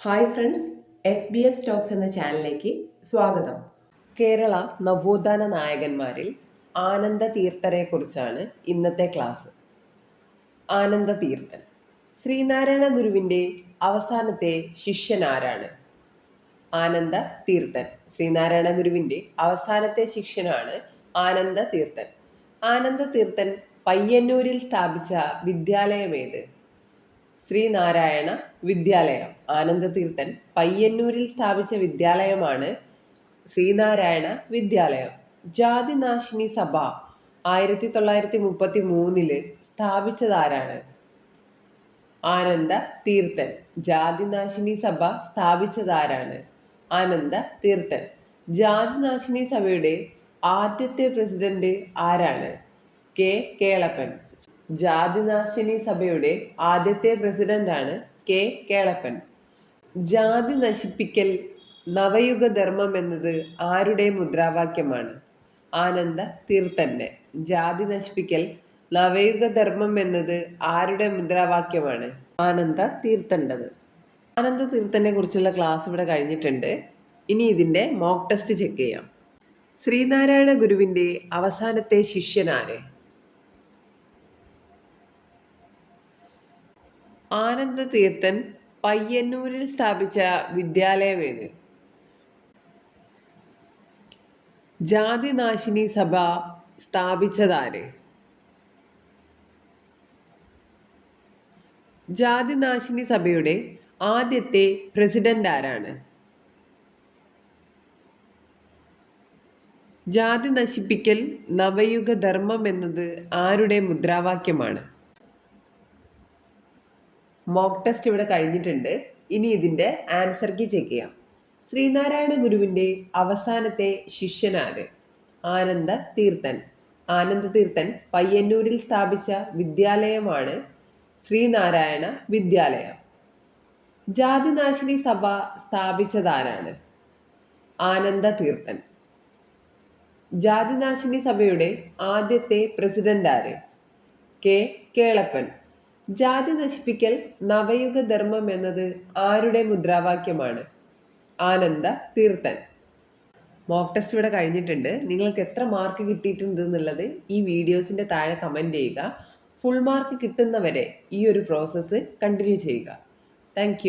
Hi friends, SBS talks എന്ന ചാനലിലേക്ക് സ്വാഗതം. കേരള നവോത്ഥാന നായകന്മാരിൽ ആനന്ദ തീർത്ഥരെ കുറിച്ചാണ് ഇന്നത്തെ ക്ലാസ്. ആനന്ദ തീർത്ഥൻ ശ്രീനാരായണ ഗുരുവിൻ്റെ അവസാനത്തെ ശിഷ്യൻ ആരാണ്? ആനന്ദ തീർത്ഥൻ ശ്രീനാരായണ ഗുരുവിൻ്റെ അവസാനത്തെ ശിഷ്യനാണ് ആനന്ദ തീർത്ഥൻ. ആനന്ദ തീർത്ഥൻ പയ്യന്നൂരിൽ സ്ഥാപിച്ച വിദ്യാലയം ഏത്? ശ്രീനാരായണ വിദ്യാലയം. ആനന്ദതീർത്ഥൻ പയ്യന്നൂരിൽ സ്ഥാപിച്ച വിദ്യാലയമാണ് ശ്രീനാരായണ വിദ്യാലയം. ജാതിനാശിനി സഭ 1933 സ്ഥാപിച്ചതാരാണ്? ആനന്ദ തീർത്ഥൻ. ജാതിനാശിനി സഭ സ്ഥാപിച്ചതാരാണ്? ആനന്ദ തീർത്ഥൻ. ജാതിനാശിനി സഭയുടെ ആദ്യത്തെ പ്രസിഡന്റ് ആരാണ്? കെ കേളപ്പൻ. ജാതിനാശിനി സഭയുടെ ആദ്യത്തെ പ്രസിഡന്റാണ് കെ കേളപ്പൻ. ജാതി നശിപ്പിക്കൽ നവയുഗധർമ്മം എന്നത് ആരുടെ മുദ്രാവാക്യമാണ്? ആനന്ദ തീർത്ഥന്റെ. ജാതി നശിപ്പിക്കൽ നവയുഗധർമ്മം എന്നത് ആരുടെ മുദ്രാവാക്യമാണ്? ആനന്ദ തീർത്ഥൻ്റെത്. ആനന്ദ തീർത്ഥനെ കുറിച്ചുള്ള ക്ലാസ് ഇവിടെ കഴിഞ്ഞിട്ടുണ്ട്. ഇനി ഇതിൻ്റെ മോക്ക് ടെസ്റ്റ് ചെക്ക് ചെയ്യാം. ശ്രീനാരായണ ഗുരുവിൻ്റെ അവസാനത്തെ ശിഷ്യനാര്? ആനന്ദ തീർത്ഥൻ പയ്യന്നൂരിൽ സ്ഥാപിച്ച വിദ്യാലയം ഏത്? ജാതിനാശിനി സഭ സ്ഥാപിച്ചതാര്? ജാതിനാശിനി സഭയുടെ ആദ്യത്തെ പ്രസിഡന്റ് ആരാണ്? ജാതി നശിപ്പിക്കൽ നവയുഗധർമ്മം എന്നത് ആരുടെ മുദ്രാവാക്യമാണ്? മോക്ക് ടെസ്റ്റ് ഇവിടെ കഴിഞ്ഞിട്ടുണ്ട്. ഇനി ഇതിൻ്റെ ആൻസർ കീ ചെക്ക് ചെയ്യാം. ശ്രീനാരായണ ഗുരുവിൻ്റെ അവസാനത്തെ ശിഷ്യനാര്? ആനന്ദ തീർത്ഥൻ. ആനന്ദ തീർത്ഥൻ പയ്യന്നൂരിൽ സ്ഥാപിച്ച വിദ്യാലയമാണ് ശ്രീനാരായണ വിദ്യാലയം. ജാതിനാശിനി സഭ സ്ഥാപിച്ചതാരാണ്? ആനന്ദ തീർത്ഥൻ. ജാതിനാശിനി സഭയുടെ ആദ്യത്തെ പ്രസിഡന്റ് ആര്? കെ കേളപ്പൻ. ജാതി നശിപ്പിക്കൽ നവയുഗധർമ്മം എന്നത് ആരുടെ മുദ്രാവാക്യമാണ്? ആനന്ദ തീർത്ഥൻ. മോക്ക് ടെസ്റ്റ് ഇവിടെ കഴിഞ്ഞിട്ടുണ്ട്. നിങ്ങൾക്ക് എത്ര മാർക്ക് കിട്ടിയിട്ടുണ്ട് എന്നുള്ളത് ഈ വീഡിയോസിൻ്റെ താഴെ കമൻറ്റ് ചെയ്യുക. ഫുൾ മാർക്ക് കിട്ടുന്നവരെ ഈ ഒരു പ്രോസസ്സ് കണ്ടിന്യൂ ചെയ്യുക. താങ്ക്